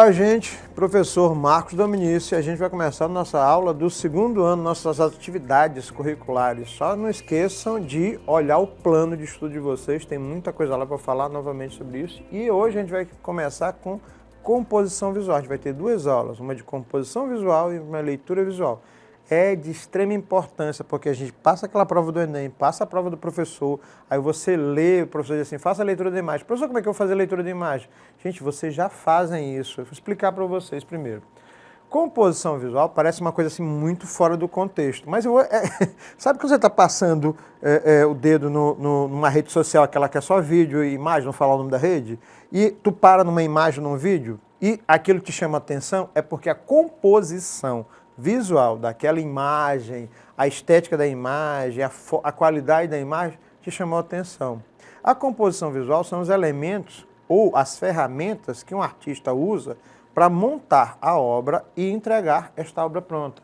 Olá, gente. Professor Marcos Dominici. A gente vai começar a nossa aula do segundo ano, nossas atividades curriculares. Só não esqueçam de olhar o plano de estudo de vocês, tem muita coisa lá para falar novamente sobre isso. E hoje a gente vai começar com composição visual. A gente vai ter duas aulas, uma de composição visual e uma leitura visual. É de extrema importância, porque a gente passa aquela prova do Enem, passa a prova do professor, aí você lê, o professor diz assim, faça a leitura da imagem. Professor, como é que eu vou fazer a leitura da imagem? Gente, vocês já fazem isso. Eu vou explicar para vocês primeiro. Composição visual parece uma coisa assim muito fora do contexto, mas eu vou, sabe quando você está passando o dedo numa rede social, aquela que é só vídeo e imagem, não falar o nome da rede, e tu para numa imagem, num vídeo, e aquilo que te chama atenção é porque a composição visual daquela imagem, a estética da imagem, a qualidade da imagem te chamou a atenção. A composição visual são os elementos ou as ferramentas que um artista usa para montar a obra e entregar esta obra pronta,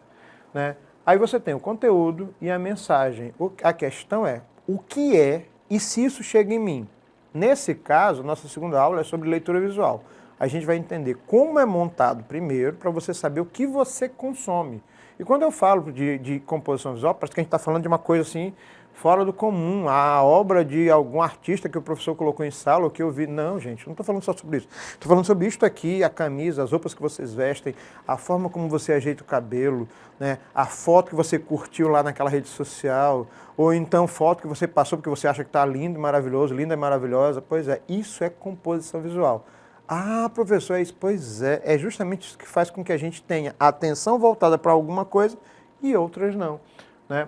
né? Aí você tem o conteúdo e a mensagem. A questão é o que é e se isso chega em mim. Nesse caso, nossa segunda aula é sobre leitura visual. A gente vai entender como é montado primeiro, para você saber o que você consome. E quando eu falo de composição visual, parece que a gente está falando de uma coisa assim, fora do comum, a obra de algum artista que o professor colocou em sala, ou que eu vi. Não, gente, não estou falando só sobre isso. Estou falando sobre isto aqui, a camisa, as roupas que vocês vestem, a forma como você ajeita o cabelo, né? A foto que você curtiu lá naquela rede social, ou então foto que você passou porque você acha que está lindo e maravilhoso, linda e maravilhosa. Pois é, isso é composição visual. Ah, professor, é isso. Pois é justamente isso que faz com que a gente tenha a atenção voltada para alguma coisa e outras não, né?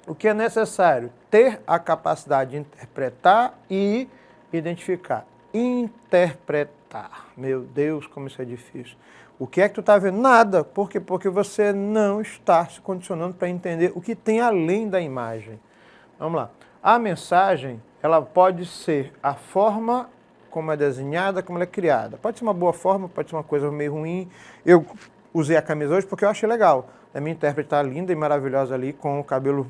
O que é necessário? Ter a capacidade de interpretar e identificar. Interpretar. Meu Deus, como isso é difícil. O que é que tu está vendo? Nada. Por quê? Porque você não está se condicionando para entender o que tem além da imagem. Vamos lá. A mensagem, ela pode ser a forma como é desenhada, como ela é criada. Pode ser uma boa forma, pode ser uma coisa meio ruim. Eu usei a camisa hoje porque eu achei legal. A minha intérprete está linda e maravilhosa ali, com o cabelo,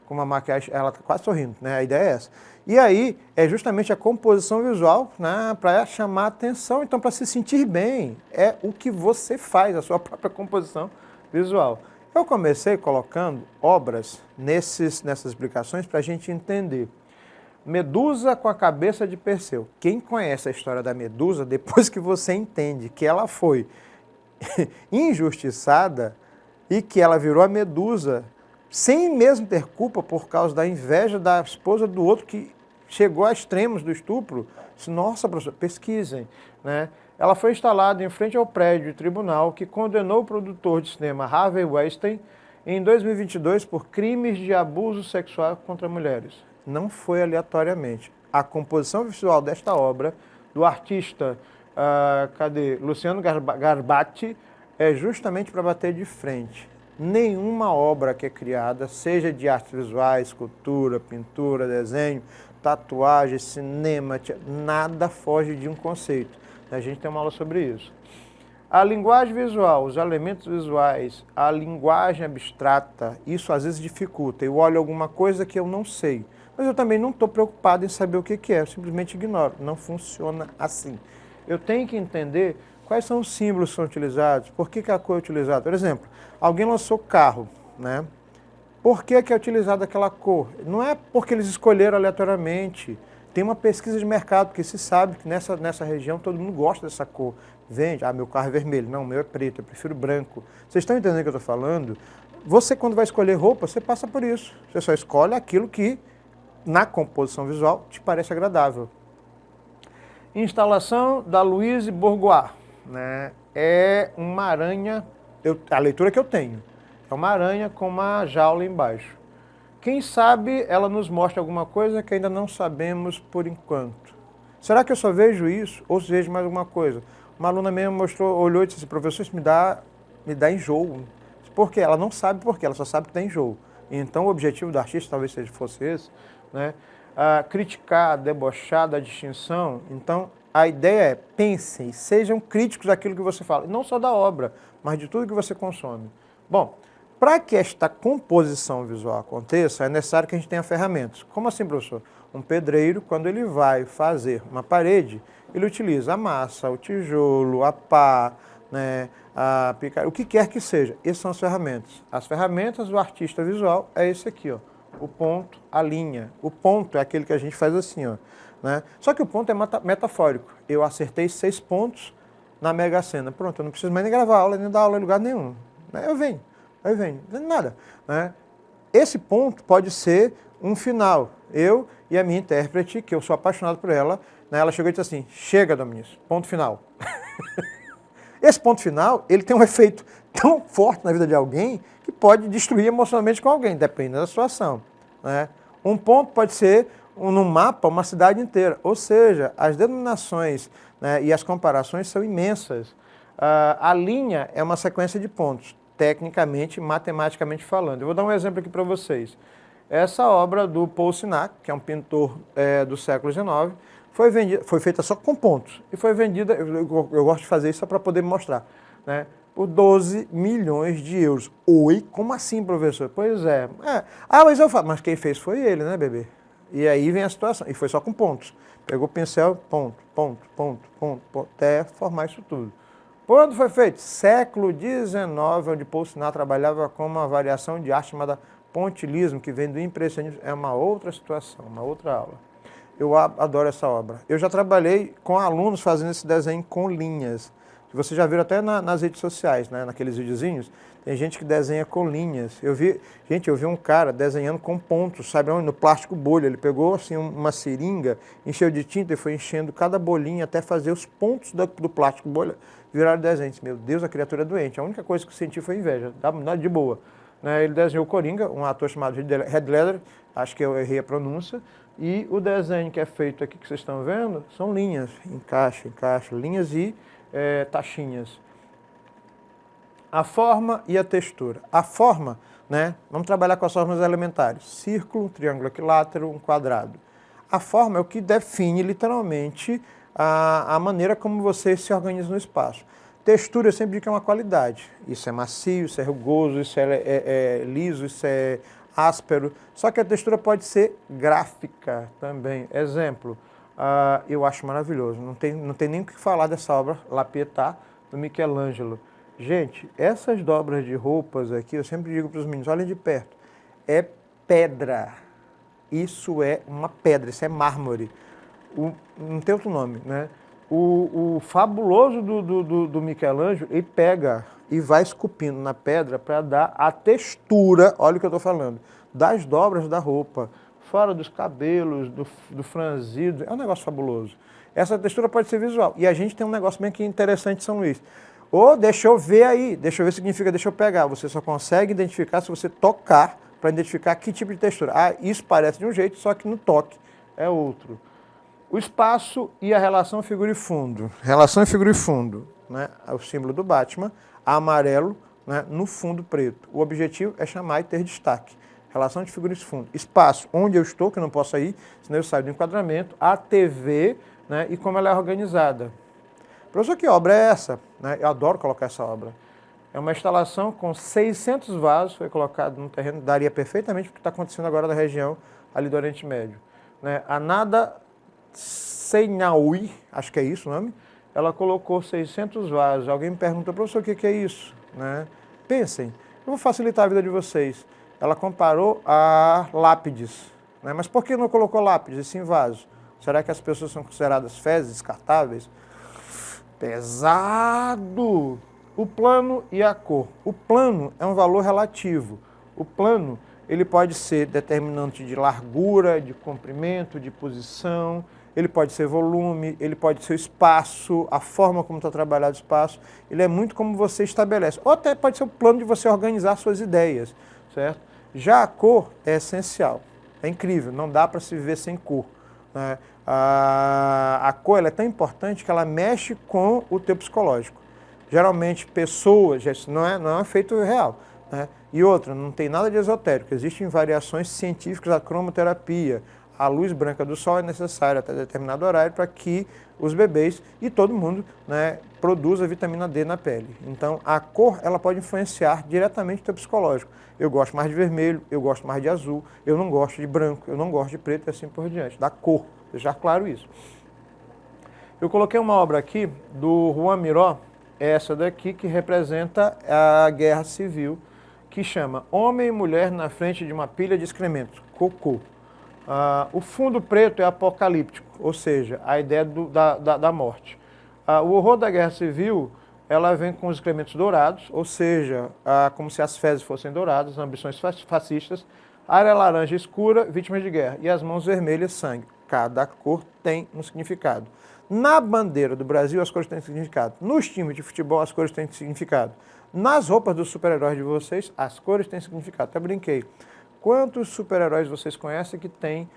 com uma maquiagem, ela está quase sorrindo, né? A ideia é essa. E aí, é justamente a composição visual, né, para chamar a atenção, então para se sentir bem, é o que você faz, a sua própria composição visual. Eu comecei colocando obras nessas explicações para a gente entender. Medusa com a cabeça de Perseu. Quem conhece a história da Medusa, depois que você entende que ela foi injustiçada e que ela virou a Medusa, sem mesmo ter culpa por causa da inveja da esposa do outro que chegou a extremos do estupro, nossa, professor, pesquisem, né? Ela foi instalada em frente ao prédio de tribunal que condenou o produtor de cinema Harvey Weinstein em 2022 por crimes de abuso sexual contra mulheres. Não foi aleatoriamente. A composição visual desta obra, do artista Luciano Garbatti, é justamente para bater de frente. Nenhuma obra que é criada, seja de artes visuais, escultura, pintura, desenho, tatuagem, cinema, nada foge de um conceito. A gente tem uma aula sobre isso. A linguagem visual, os elementos visuais, a linguagem abstrata, isso às vezes dificulta. Eu olho alguma coisa que eu não sei, mas eu também não estou preocupado em saber o que é, eu simplesmente ignoro. Não funciona assim. Eu tenho que entender quais são os símbolos que são utilizados, por que a cor é utilizada. Por exemplo, alguém lançou carro, né? Por que é utilizada aquela cor? Não é porque eles escolheram aleatoriamente. Tem uma pesquisa de mercado, porque se sabe que nessa região todo mundo gosta dessa cor. Vende, meu carro é vermelho. Não, o meu é preto, eu prefiro branco. Vocês estão entendendo o que eu estou falando? Você, quando vai escolher roupa, você passa por isso. Você só escolhe aquilo que, na composição visual, te parece agradável. Instalação da Louise Bourgeois, né? É uma aranha, a leitura que eu tenho, é uma aranha com uma jaula embaixo. Quem sabe ela nos mostra alguma coisa que ainda não sabemos por enquanto. Será que eu só vejo isso ou se vejo mais alguma coisa? Uma aluna mesmo olhou e disse assim, professor, isso me dá enjoo. Por quê? Ela não sabe por quê, ela só sabe que tem enjoo. Então o objetivo do artista talvez fosse esse, né? Criticar, debochar da distinção. Então a ideia é, pensem, sejam críticos daquilo que você fala, não só da obra, mas de tudo que você consome. Bom, para que esta composição visual aconteça, é necessário que a gente tenha ferramentas. Como assim, professor? Um pedreiro, quando ele vai fazer uma parede, ele utiliza a massa, o tijolo, a pá, né, a picareta, o que quer que seja. Essas são as ferramentas. As ferramentas do artista visual é esse aqui, ó, o ponto, a linha. O ponto é aquele que a gente faz assim, ó, né? Só que o ponto é metafórico. Eu acertei 6 pontos na Mega Sena. Pronto, eu não preciso mais nem gravar aula, nem dar aula em lugar nenhum. Eu venho, não tem nada, né? Esse ponto pode ser um final. Eu e a minha intérprete, que eu sou apaixonado por ela, né, ela chegou e disse assim, chega, Domingos, ponto final. Esse ponto final, ele tem um efeito tão forte na vida de alguém que pode destruir emocionalmente com alguém, dependendo da situação, né? Um ponto pode ser, num mapa, uma cidade inteira. Ou seja, as denominações, né, e as comparações são imensas. A linha é uma sequência de pontos, tecnicamente, matematicamente falando. Eu vou dar um exemplo aqui para vocês. Essa obra do Paul Sinac, que é um pintor do século XIX, foi feita só com pontos. E foi vendida, eu gosto de fazer isso só para poder mostrar, né, por 12 milhões de euros. Oi? Como assim, professor? Pois é. Mas eu falo, mas quem fez foi ele, né, bebê? E aí vem a situação. E foi só com pontos. Pegou o pincel, ponto, ponto, ponto, ponto, ponto, até formar isso tudo. Quando foi feito? Século XIX, onde Paul Sinac trabalhava com uma variação de arte chamada pontilhismo, que vem do impressionismo. É uma outra situação, uma outra aula. Eu adoro essa obra. Eu já trabalhei com alunos fazendo esse desenho com linhas. Você já viu até nas redes sociais, né, naqueles videozinhos, tem gente que desenha com linhas. Eu vi um cara desenhando com pontos, sabe onde? No plástico bolha. Ele pegou assim uma seringa, encheu de tinta e foi enchendo cada bolinha até fazer os pontos do plástico bolha viraram desenhos. Meu Deus, a criatura é doente. A única coisa que eu senti foi inveja, de boa. Né, ele desenhou o Coringa, um ator chamado Heath Ledger, acho que eu errei a pronúncia, e o desenho que é feito aqui, que vocês estão vendo, são linhas, encaixa, linhas e taxinhas. A forma e a textura. A forma, né, vamos trabalhar com as formas elementares, círculo, um triângulo equilátero, um quadrado. A forma é o que define literalmente a maneira como você se organiza no espaço. Textura eu sempre digo que é uma qualidade. Isso é macio, isso é rugoso, isso é liso, isso é áspero. Só que a textura pode ser gráfica também. Exemplo, eu acho maravilhoso. Não tem nem o que falar dessa obra, La Pietà, do Michelangelo. Gente, essas dobras de roupas aqui, eu sempre digo para os meninos, olhem de perto, é pedra. Isso é uma pedra, isso é mármore. Não tem outro nome, né? O fabuloso do Michelangelo, ele pega e vai esculpindo na pedra para dar a textura, olha o que eu estou falando, das dobras da roupa, fora dos cabelos, do franzido, é um negócio fabuloso. Essa textura pode ser visual. E a gente tem um negócio bem que interessante em São Luís. Deixa eu ver aí, deixa eu ver significa deixa eu pegar. Você só consegue identificar se você tocar para identificar que tipo de textura. Isso parece de um jeito, só que no toque é outro. O espaço e a relação figura e fundo. Relação figura e fundo, né? É o símbolo do Batman, amarelo, né, no fundo preto. O objetivo é chamar e ter destaque. Relação de figura e fundo. Espaço, onde eu estou, que eu não posso ir, senão eu saio do enquadramento. A TV, né, e como ela é organizada. Professor, que obra é essa? Né? Eu adoro colocar essa obra. É uma instalação com 600 vasos, foi colocado no terreno, daria perfeitamente o que está acontecendo agora na região ali do Oriente Médio. Né? A Nada Seinaui, acho que é isso o nome, ela colocou 600 vasos. Alguém me perguntou, professor, o que é isso? Né? Pensem, eu vou facilitar a vida de vocês. Ela comparou a lápides. Né? Mas por que não colocou lápides e sim vasos? Será que as pessoas são consideradas fezes, descartáveis? Pesado! O plano e a cor. O plano é um valor relativo. O plano, ele pode ser determinante de largura, de comprimento, de posição, ele pode ser volume, ele pode ser o espaço, a forma como está trabalhado o espaço. Ele é muito como você estabelece. Ou até pode ser o plano de você organizar suas ideias, certo? Já a cor é essencial. É incrível, não dá para se viver sem cor. Né? A cor ela é tão importante que ela mexe com o teu psicológico. Geralmente, pessoas, não é um efeito real. Né? E outra, não tem nada de esotérico. Existem variações científicas da cromoterapia. A luz branca do sol é necessária até determinado horário para que os bebês e todo mundo, né, produza vitamina D na pele. Então, a cor ela pode influenciar diretamente o teu psicológico. Eu gosto mais de vermelho, eu gosto mais de azul, eu não gosto de branco, eu não gosto de preto e assim por diante. Da cor, deixar claro isso. Eu coloquei uma obra aqui do Juan Miró, essa daqui que representa a Guerra Civil, que chama Homem e Mulher na Frente de uma Pilha de Excrementos, Cocô. O fundo preto é apocalíptico, ou seja, a ideia da morte. O horror da Guerra Civil, ela vem com os excrementos dourados, ou seja, como se as fezes fossem douradas, ambições fascistas, a área laranja escura, vítimas de guerra, e as mãos vermelhas, sangue. Cada cor tem um significado. Na bandeira do Brasil, as cores têm significado. Nos times de futebol, as cores têm significado. Nas roupas dos super-heróis de vocês, as cores têm significado. Até brinquei. Quantos super-heróis vocês conhecem que tem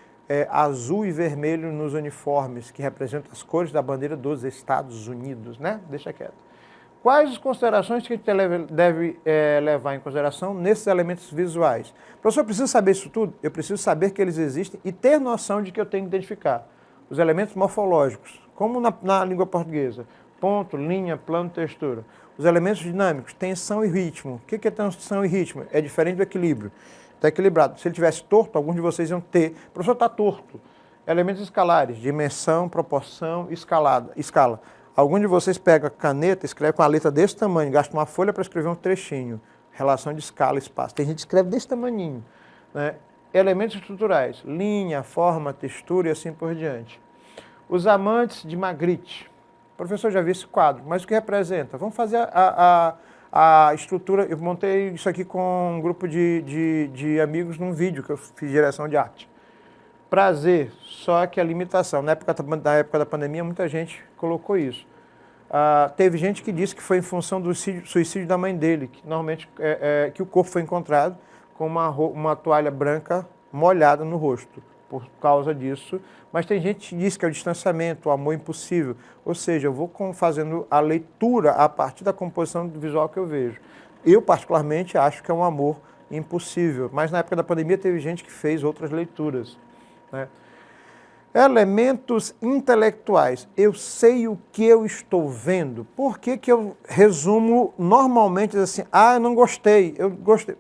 azul e vermelho nos uniformes, que representam as cores da bandeira dos Estados Unidos, né? Deixa quieto. Quais as considerações que a gente deve levar em consideração nesses elementos visuais? Professor, eu preciso saber isso tudo? Eu preciso saber que eles existem e ter noção de que eu tenho que identificar os elementos morfológicos, como na língua portuguesa, ponto, linha, plano, textura. Os elementos dinâmicos, tensão e ritmo. O que é tensão e ritmo? É diferente do equilíbrio. Está equilibrado. Se ele tivesse torto, alguns de vocês iam ter. O professor está torto. Elementos escalares, dimensão, proporção, escala. Algum de vocês pega a caneta, escreve com a letra desse tamanho, gasta uma folha para escrever um trechinho. Relação de escala e espaço. Tem gente que escreve desse tamaninho, né? Elementos estruturais, linha, forma, textura e assim por diante. Os amantes de Magritte. O professor já viu esse quadro, mas o que representa? Vamos fazer a estrutura. Eu montei isso aqui com um grupo de amigos num vídeo que eu fiz direção de arte. Prazer, só que a limitação. Na época da pandemia, muita gente colocou isso. Teve gente que disse que foi em função do suicídio da mãe dele, que normalmente que o corpo foi encontrado com uma toalha branca molhada no rosto, por causa disso. Mas tem gente que diz que é o distanciamento, o amor impossível. Ou seja, eu vou fazendo a leitura a partir da composição visual que eu vejo. Eu, particularmente, acho que é um amor impossível. Mas na época da pandemia teve gente que fez outras leituras, né? Elementos intelectuais. Eu sei o que eu estou vendo. Por que eu resumo normalmente assim, eu não gostei, eu gostei.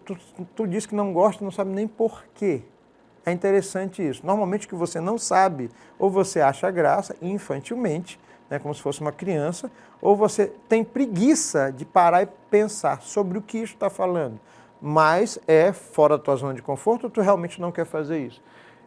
Tu disse que não gosta, não sabe nem por quê. É interessante isso. Normalmente o que você não sabe, ou você acha graça infantilmente, né, como se fosse uma criança, ou você tem preguiça de parar e pensar sobre o que isso está falando. Mas é fora da tua zona de conforto, ou tu realmente não quer fazer isso.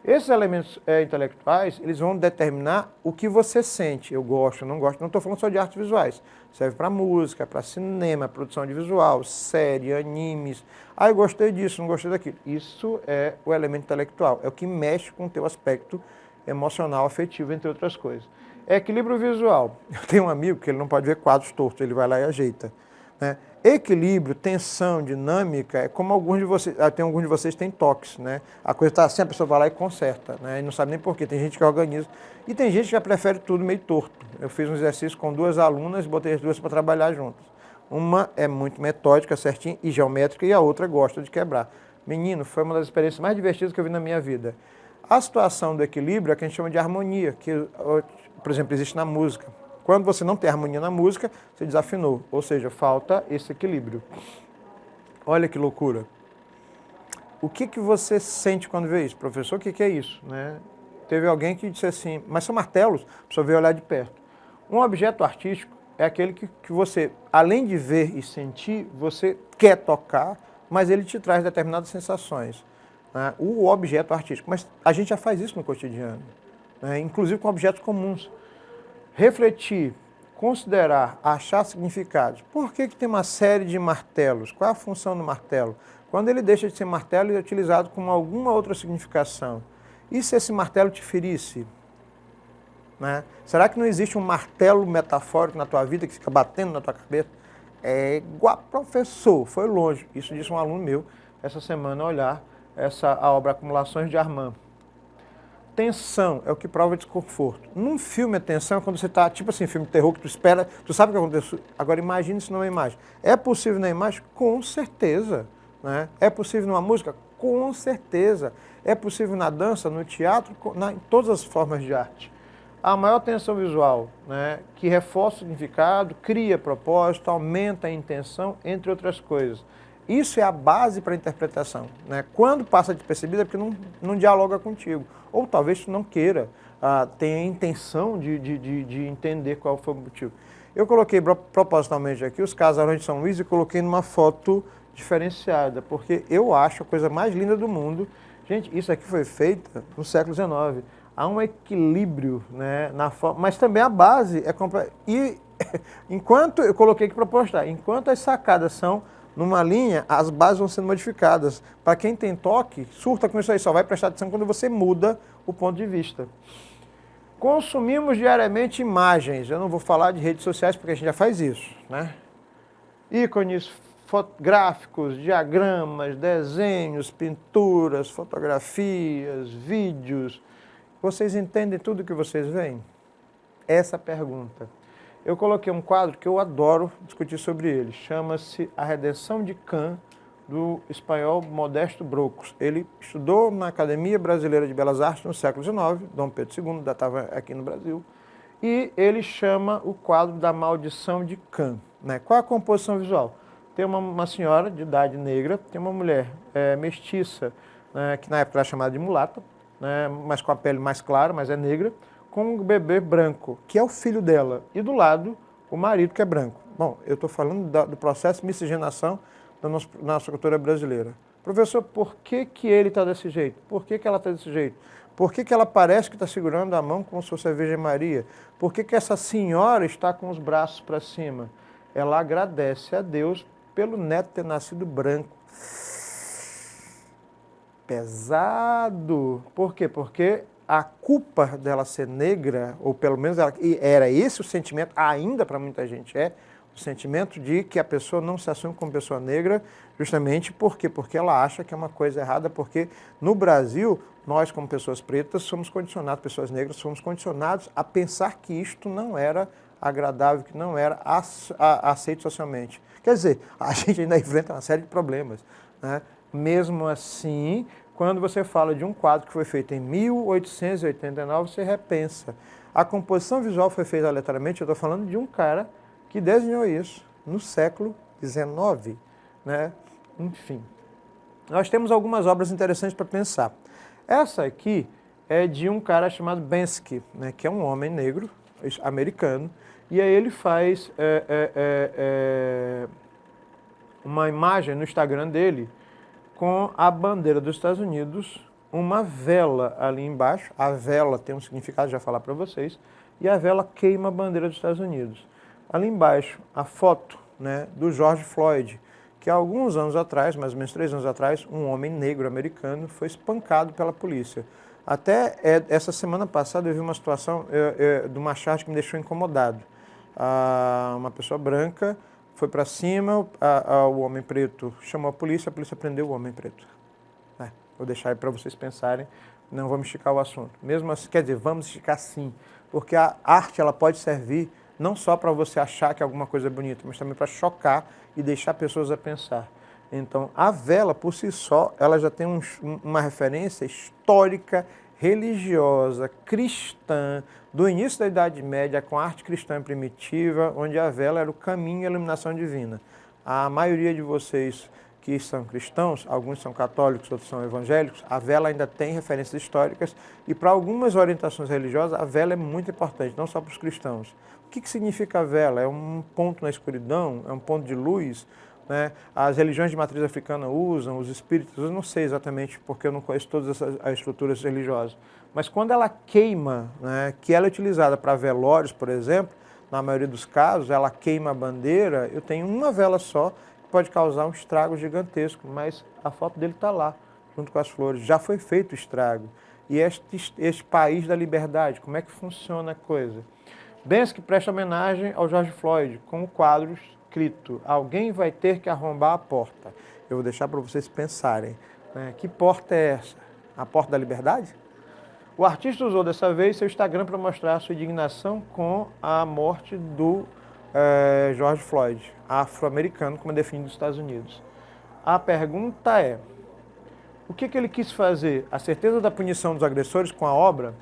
Esses elementos intelectuais, eles vão determinar o que você sente. Eu gosto, não gosto. Não estou falando só de artes visuais. Serve para música, para cinema, produção audiovisual, série, animes. Eu gostei disso, não gostei daquilo. Isso é o elemento intelectual. É o que mexe com o teu aspecto emocional, afetivo, entre outras coisas. Equilíbrio visual. Eu tenho um amigo que ele não pode ver quadros tortos, ele vai lá e ajeita, né? Equilíbrio, tensão, dinâmica, é como alguns de vocês têm toques, né? A coisa está assim, a pessoa vai lá e conserta, né? E não sabe nem por quê. Tem gente que organiza. E tem gente que já prefere tudo meio torto. Eu fiz um exercício com 2 alunas, botei as 2 para trabalhar juntas. Uma é muito metódica, certinha e geométrica, e a outra gosta de quebrar. Menino, foi uma das experiências mais divertidas que eu vi na minha vida. A situação do equilíbrio é o que a gente chama de harmonia, que, por exemplo, existe na música. Quando você não tem harmonia na música, você desafinou, ou seja, falta esse equilíbrio. Olha que loucura. O que você sente quando vê isso? Professor, o que é isso? Né? Teve alguém que disse assim, mas são martelos? A pessoa veio olhar de perto. Um objeto artístico é aquele que você, além de ver e sentir, você quer tocar, mas ele te traz determinadas sensações, né? O objeto artístico. Mas a gente já faz isso no cotidiano, né? Inclusive com objetos comuns. Refletir, considerar, achar significados. Por que tem uma série de martelos? Qual é a função do martelo? Quando ele deixa de ser martelo, ele é utilizado com alguma outra significação. E se esse martelo te ferisse? Né? Será que não existe um martelo metafórico na tua vida que fica batendo na tua cabeça? É igual professor, foi longe. Isso disse um aluno meu essa semana ao olhar a obra Acumulações de Armand. Tensão é o que prova desconforto. Num filme, a tensão é quando você está, tipo assim, filme de terror, que tu espera, tu sabe o que aconteceu. Agora imagine isso numa imagem. É possível na imagem? Com certeza. Né? É possível numa música? Com certeza. É possível na dança, no teatro, em todas as formas de arte. A maior tensão visual, né, que reforça o significado, cria propósito, aumenta a intenção, entre outras coisas. Isso é a base para a interpretação, né? Quando passa despercebido é porque não dialoga contigo. Ou talvez tu não queira tem a intenção de entender qual foi o motivo. Eu coloquei propositalmente aqui os casarões de São Luís e coloquei numa foto diferenciada, porque eu acho a coisa mais linda do mundo. Gente, isso aqui foi feito no século XIX. Há um equilíbrio, né, na forma, mas também a base é completa. E enquanto eu coloquei aqui para postar, enquanto as sacadas são numa linha, as bases vão sendo modificadas. Para quem tem toque, surta com isso aí, só vai prestar atenção quando você muda o ponto de vista. Consumimos diariamente imagens. Eu não vou falar de redes sociais porque a gente já faz isso, né? Ícones, gráficos, diagramas, desenhos, pinturas, fotografias, vídeos. Vocês entendem tudo que vocês veem? Essa é a pergunta. Eu coloquei um quadro que eu adoro discutir sobre ele. Chama-se A Redenção de Kant, do espanhol Modesto Brocos. Ele estudou na Academia Brasileira de Belas Artes no século XIX, Dom Pedro II, ainda estava aqui no Brasil, e ele chama o quadro da Maldição de Kant. Né? Qual a composição visual? Tem uma senhora de idade negra, tem uma mulher mestiça, né, que na época era chamada de mulata, né, mas com a pele mais clara, mas é negra, com um bebê branco, que é o filho dela, e do lado o marido, que é branco. Bom, eu estou falando do processo de miscigenação da nossa cultura brasileira. Professor, por que ele está desse jeito? Por que ela está desse jeito? Por que ela parece que está segurando a mão como se fosse a Virgem Maria? Por que essa senhora está com os braços para cima? Ela agradece a Deus pelo neto ter nascido branco. Pesado. Por quê? Porque a culpa dela ser negra, ou pelo menos era esse o sentimento, ainda para muita gente o sentimento de que a pessoa não se assume como pessoa negra, justamente porque ela acha que é uma coisa errada, porque no Brasil, nós como pessoas pretas somos condicionados, pessoas negras, somos condicionados a pensar que isto não era agradável, que não era aceito socialmente. Quer dizer, a gente ainda enfrenta uma série de problemas, né? Mesmo assim, quando você fala de um quadro que foi feito em 1889, você repensa. A composição visual foi feita aleatoriamente, eu estou falando de um cara que desenhou isso no século XIX. Né? Enfim, nós temos algumas obras interessantes para pensar. Essa aqui é de um cara chamado Banksy, né, que é um homem negro, americano, e aí ele faz uma imagem no Instagram dele com a bandeira dos Estados Unidos, uma vela ali embaixo. A vela tem um significado, já vou falar para vocês, e a vela queima a bandeira dos Estados Unidos. Ali embaixo, a foto, né, do George Floyd, que há alguns anos atrás, mais ou menos 3 anos atrás, um homem negro americano foi espancado pela polícia. Até essa semana passada eu vi uma situação de uma charge que me deixou incomodado. Uma pessoa branca foi para cima, o homem preto chamou a polícia prendeu o homem preto. Vou deixar aí para vocês pensarem, não vamos esticar o assunto. Mesmo assim, quer dizer, vamos esticar sim, porque a arte ela pode servir não só para você achar que alguma coisa é bonita, mas também para chocar e deixar pessoas a pensar. Então, a vela, por si só, ela já tem uma referência histórica, religiosa, cristã, do início da Idade Média, com a arte cristã primitiva, onde a vela era o caminho e a iluminação divina. A maioria de vocês que são cristãos, alguns são católicos, outros são evangélicos, a vela ainda tem referências históricas e para algumas orientações religiosas a vela é muito importante, não só para os cristãos. O que significa a vela? É um ponto na escuridão? É um ponto de luz? Né? As religiões de matriz africana usam, os espíritos, eu não sei exatamente porque eu não conheço todas as estruturas religiosas, mas quando ela queima, né, que ela é utilizada para velórios, por exemplo, na maioria dos casos, ela queima a bandeira, eu tenho uma vela só, que pode causar um estrago gigantesco, mas a foto dele está lá, junto com as flores, já foi feito o estrago. E este país da liberdade, como é que funciona a coisa? Banksy presta homenagem ao George Floyd, com o quadro escrito: alguém vai ter que arrombar a porta. Eu vou deixar para vocês pensarem, né? Que porta é essa? A porta da liberdade? O artista usou dessa vez seu Instagram para mostrar sua indignação com a morte do George Floyd, afro-americano, como é definido nos Estados Unidos. A pergunta é, o que ele quis fazer? A certeza da punição dos agressores com a obra?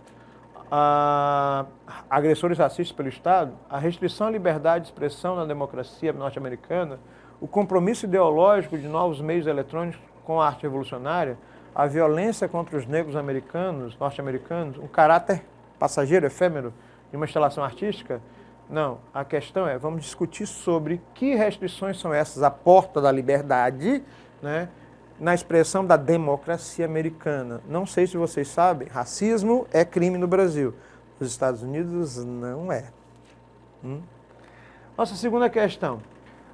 Agressores racistas pelo Estado, a restrição à liberdade de expressão na democracia norte-americana, o compromisso ideológico de novos meios eletrônicos com a arte revolucionária, a violência contra os negros americanos, norte-americanos, um caráter passageiro, efêmero, de uma instalação artística? Não, a questão é, vamos discutir sobre que restrições são essas à porta da liberdade, né, na expressão da democracia americana. Não sei se vocês sabem, racismo é crime no Brasil. Nos Estados Unidos não é. Nossa segunda questão.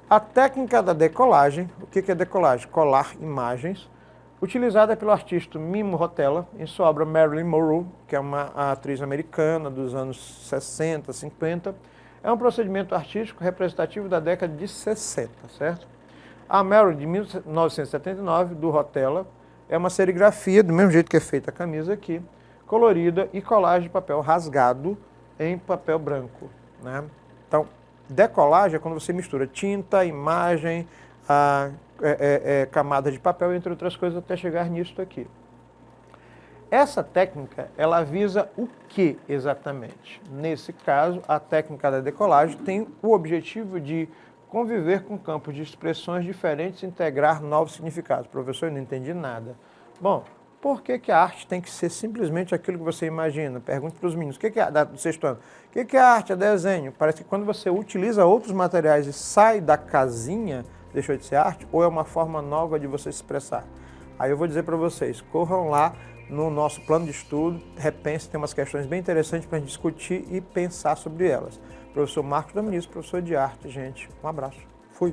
A técnica da decolagem, o que é decolagem? Colar imagens, utilizada pelo artista Mimo Rotella em sua obra Marilyn Monroe, que é uma atriz americana dos anos 60, 50. É um procedimento artístico representativo da década de 60, certo? A Marilyn, de 1979, do Rotella, é uma serigrafia, do mesmo jeito que é feita a camisa aqui, colorida e colagem de papel rasgado em papel branco, né? Então, decolagem é quando você mistura tinta, imagem, camada de papel, entre outras coisas, até chegar nisso aqui. Essa técnica, ela visa o que exatamente? Nesse caso, a técnica da decolagem tem o objetivo de conviver com campos de expressões diferentes e integrar novos significados. Professor, eu não entendi nada. Bom, por que a arte tem que ser simplesmente aquilo que você imagina? Pergunte para os meninos, o que é do sexto ano? O que é arte? É desenho? Parece que quando você utiliza outros materiais e sai da casinha, deixou de ser arte, ou é uma forma nova de você se expressar? Aí eu vou dizer para vocês, corram lá no nosso plano de estudo, repense, tem umas questões bem interessantes para a gente discutir e pensar sobre elas. Professor Marcos Dominici, professor de arte, gente. Um abraço. Fui.